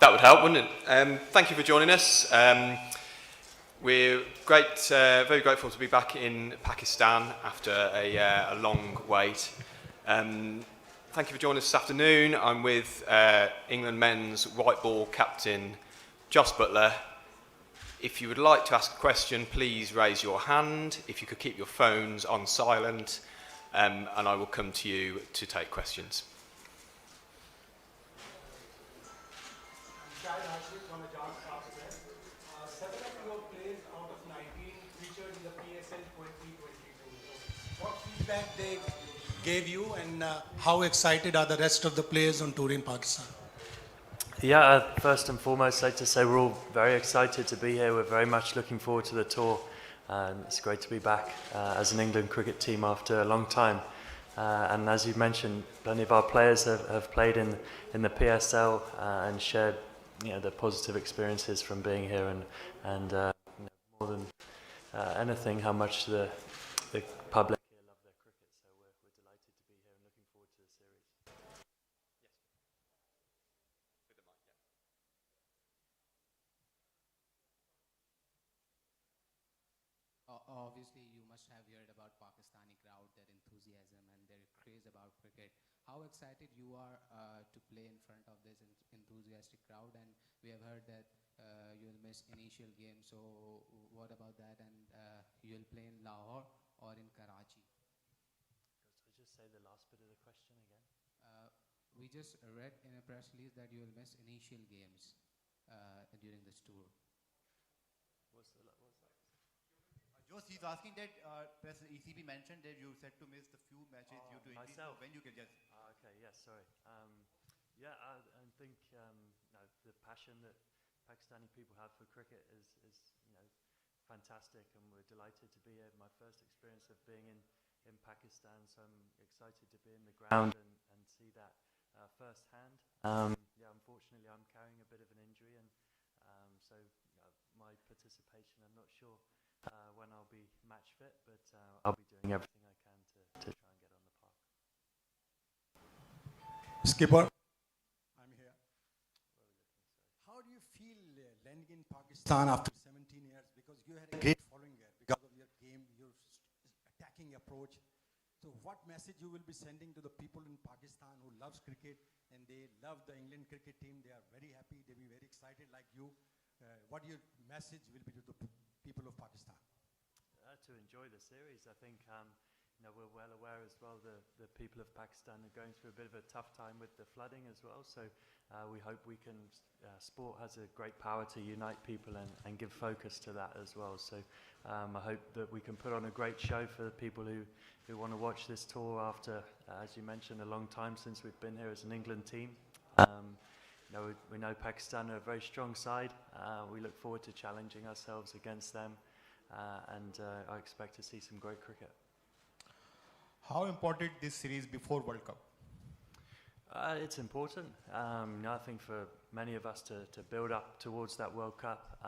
That would help, wouldn't it? Thank you for joining us. We're very grateful to be back in Pakistan after a long wait. Thank you for joining us this afternoon. I'm with England men's white ball captain, Jos Buttler. If you would like to ask a question, please raise your hand. If you could keep your phones on silent, and I will come to you to take questions. They gave you, and how excited are the rest of the players on tour in Pakistan? Yeah, first and foremost, I'd like to say we're all very excited to be here. We're very much looking forward to the tour. It's great to be back as an England cricket team after a long time. And as you mentioned, plenty of our players have played in the PSL and shared the positive experiences from being here, and more than anything, how much the public Obviously, you must have heard about Pakistani crowd, their enthusiasm and their craze about cricket. How excited you are to play in front of this enthusiastic crowd? And we have heard that you'll miss initial game. So what about that? And you'll play in Lahore or in Karachi? So just say the last bit of the question again. We just read in a press release that you will miss initial games during this tour. What's that? Jos, he's asking that press ECB mentioned that you said to miss the few matches due to injury. So when you can just. Okay, yes, sorry. I think the passion that Pakistani people have for cricket is fantastic, and we're delighted to be here. My first experience of being in Pakistan, so I'm excited to be in the ground and see that firsthand. Unfortunately, I'm carrying a bit of an injury, and so my participation, I'm not sure when I'll be match fit, but I'll be doing everything I can to try and get on the park. Skipper, I'm here. How do you feel landing in Pakistan after 17 years? Because you had a great following here because of your game, your attacking approach. So what message you will be sending to the people in Pakistan who loves cricket and they love the England cricket team? They are very happy. They'll be very excited like you. What your message will be to the people of Pakistan? To enjoy the series, I think we're well aware as well the people of Pakistan are going through a bit of a tough time with the flooding as well. So we hope we can. Sport has a great power to unite people and give focus to that as well. So I hope that we can put on a great show for the people who want to watch this tour after, as you mentioned, a long time since we've been here as an England team. We know Pakistan are a very strong side. We look forward to challenging ourselves against them, and I expect to see some great cricket. How important this series before World Cup? It's important. I think for many of us to build up towards that World Cup.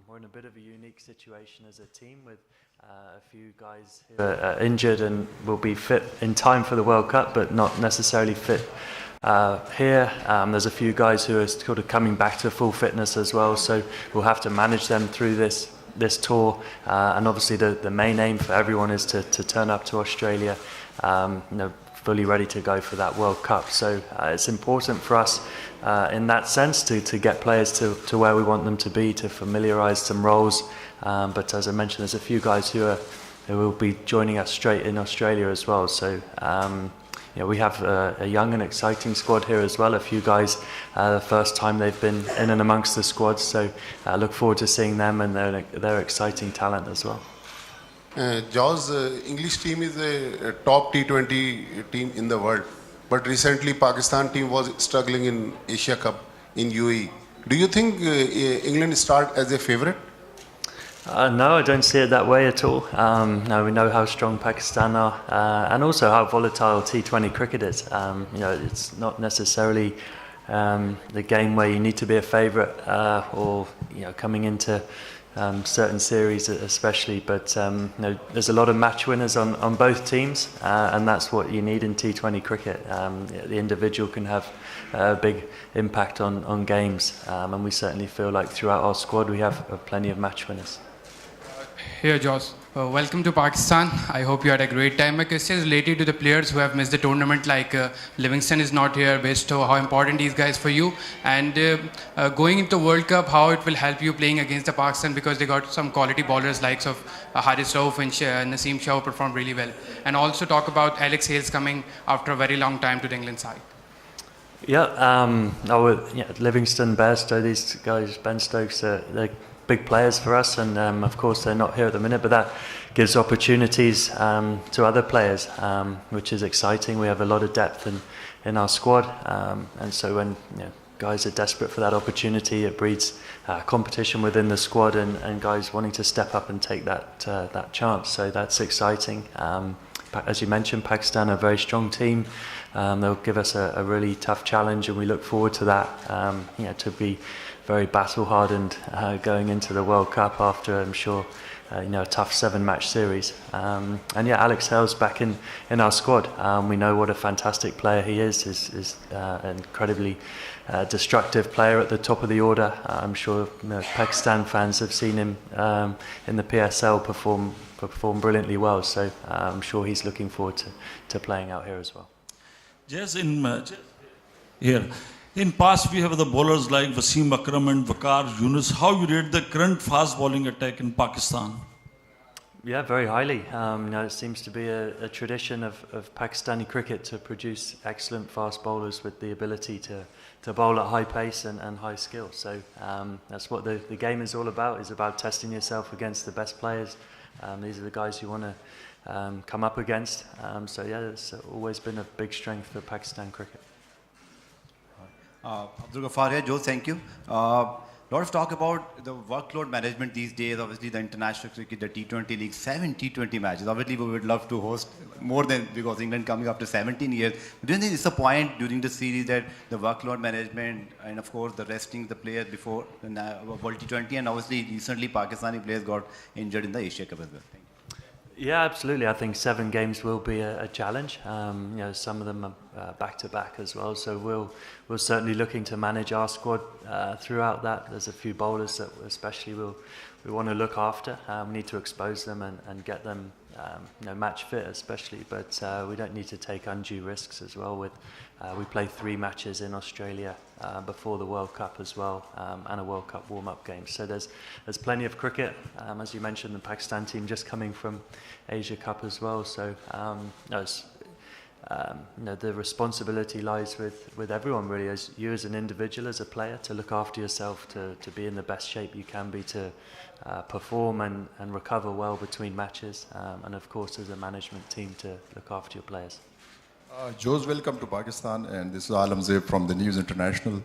We're in a bit of a unique situation as a team with a few guys who are injured and will be fit in time for the World Cup, but not necessarily fit here. There's a few guys who are sort of coming back to full fitness as well, so we'll have to manage them through this tour. And obviously the main aim for everyone is to turn up to Australia fully ready to go for that World Cup. So it's important for us in that sense to get players to where we want them to be, to familiarise some roles. But as I mentioned, there's a few guys who will be joining us straight in Australia as well. So we have a young and exciting squad here as well. A few guys, the first time they've been in and amongst the squad. So I look forward to seeing them, and they're exciting talent as well. Jos, English team is a top T20 team in the world, but recently Pakistan team was struggling in Asia Cup in UAE. Do you think England start as a favourite? No, I don't see it that way at all. No, we know how strong Pakistan are, and also how volatile T20 cricket is. It's not necessarily the game where you need to be a favourite or coming into certain series especially, but there's a lot of match winners on both teams, and that's what you need in T20 cricket. The individual can have a big impact on games, and we certainly feel like throughout our squad we have plenty of match winners. Here, Jos. Welcome to Pakistan. I hope you had a great time. My question is related to the players who have missed the tournament, like Livingston is not here, Besto. How important these guys for you? And going into World Cup, how it will help you playing against the Pakistan, because they got some quality bowlers likes of Haris Rauf and Naseem Shah performed really well. And also talk about Alex Hales coming after a very long time to the England side. Livingston, Besto, these guys, Ben Stokes, they're big players for us, and of course they're not here at the minute, but that gives opportunities to other players, which is exciting. We have a lot of depth in our squad, and so when guys are desperate for that opportunity, it breeds competition within the squad, and guys wanting to step up and take that chance. So that's exciting. As you mentioned, Pakistan are a very strong team. They'll give us a really tough challenge, and we look forward to that. To be very battle-hardened going into the World Cup after, I'm sure, a tough 7-match series. Alex Hales back in our squad. We know what a fantastic player he is an incredibly destructive player at the top of the order. I'm sure Pakistan fans have seen him in the PSL perform brilliantly well, so I'm sure he's looking forward to playing out here as well. Yes, in past we have the bowlers like Wasim Akram and Waqar Yunus. How you rate the current fast bowling attack in Pakistan? Yeah, very highly. It seems to be a tradition of Pakistani cricket to produce excellent fast bowlers with the ability to bowl at high pace and high skill. So that's what the game is all about. Is about testing yourself against the best players. These are the guys you want to come up against. It's always been a big strength for Pakistan cricket. Abdul Ghaffar here, Joe, thank you. Lot of talk about the workload management these days. Obviously, the international cricket, the T20 league, 7 T20 matches. Obviously, we would love to host more than, because England coming after 17 years. Do you think it's a point during the series that the workload management and, of course, the resting the players before the World T20, and obviously recently Pakistani players got injured in the Asia Cup as well? Thank you. Yeah, absolutely. I think 7 games will be a challenge. Some of them are back-to-back as well. So we're certainly looking to manage our squad throughout that. There's a few bowlers that especially we want to look after. We need to expose them and get them match fit especially. But we don't need to take undue risks as well. We play 3 matches in Australia before the World Cup as well, and a World Cup warm-up game. So there's plenty of cricket. As you mentioned, the Pakistan team just coming from Asia Cup as well. So the responsibility lies with everyone really, as you as an individual, as a player, to look after yourself, to be in the best shape you can be, to perform and recover well between matches, and of course as a management team to look after your players. Jos, welcome to Pakistan, and this is Alam Zeeb from the News International.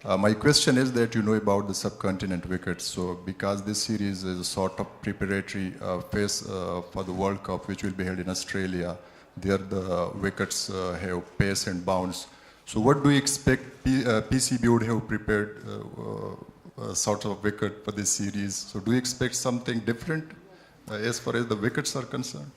My question is that you know about the subcontinent wickets. So because this series is a sort of preparatory phase for the World Cup, which will be held in Australia, there the wickets have pace and bounce. So what do you expect PCB would have prepared sort of wicket for this series? So do you expect something different as far as the wickets are concerned?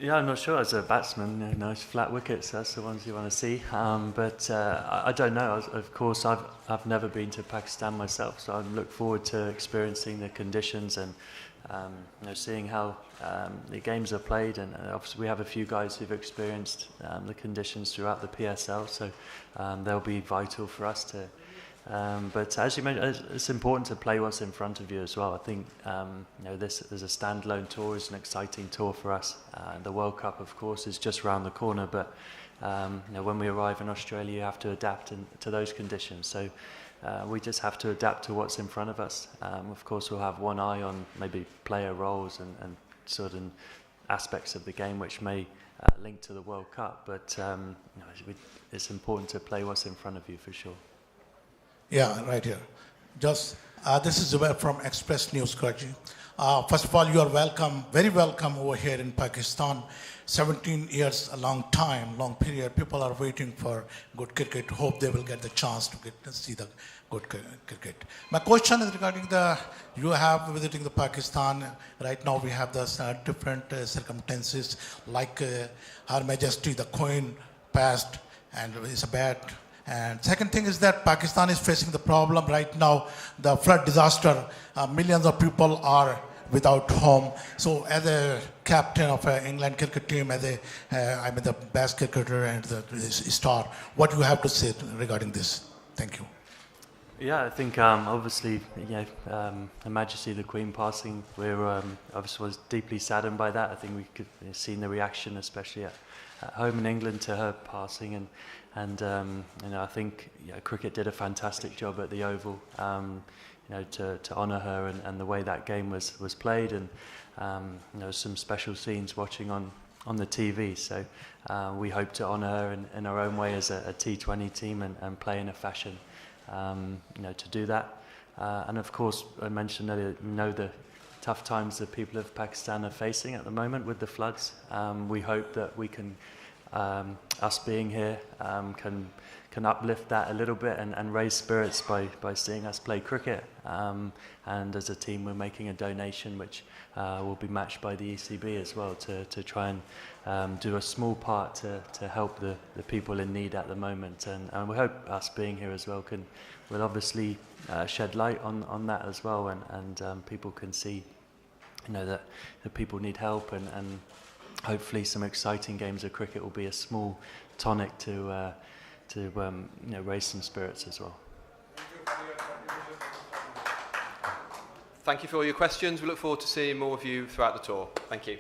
Yeah, I'm not sure. As a batsman, nice flat wickets, that's the ones you want to see. But I don't know. Of course, I've never been to Pakistan myself, so I look forward to experiencing the conditions and seeing how the games are played. And obviously, we have a few guys who've experienced the conditions throughout the PSL, so they'll be vital for us to. But as you mentioned, it's important to play what's in front of you as well. I think this as a standalone tour is an exciting tour for us. The World Cup, of course, is just around the corner, but when we arrive in Australia, you have to adapt to those conditions. So we just have to adapt to what's in front of us. Of course, we'll have one eye on maybe player roles and certain aspects of the game which may link to the World Cup, but it's important to play what's in front of you for sure. Yeah, right here. Just This is Zubair from Express News, Karachi. First of all, you are welcome, very welcome over here in Pakistan. 17 years, a long time, long period. People are waiting for good cricket. Hope they will get the chance to see the good cricket. My question is regarding you have visiting the Pakistan. Right now we have the different circumstances, like Her Majesty, the Queen passed, and it's a bad. And second thing is that Pakistan is facing the problem right now, the flood disaster. Millions of people are without home. So as a captain of an England cricket team, as I'm the best cricketer and the star, what do you have to say regarding this? Thank you. Yeah, I think obviously, Her Majesty the Queen passing, we're obviously was deeply saddened by that. I think we could have seen the reaction, especially at home in England, to her passing, and I think cricket did a fantastic job at the Oval, to honour her and the way that game was played, and some special scenes watching on the TV. So we hope to honour her in our own way as a T20 team and play in a fashion. To do that. And of course, I mentioned earlier, the tough times that people of Pakistan are facing at the moment with the floods. We hope that we can, us being here, can uplift that a little bit and raise spirits by seeing us play cricket. And as a team, we're making a donation which will be matched by the ECB as well to try and do a small part to help the people in need at the moment. And we hope us being here as well will obviously shed light on that as well, and people can see that the people need help, and hopefully some exciting games of cricket will be a small tonic to raise some spirits as well. Thank you for all your questions. We look forward to seeing more of you throughout the tour. Thank you.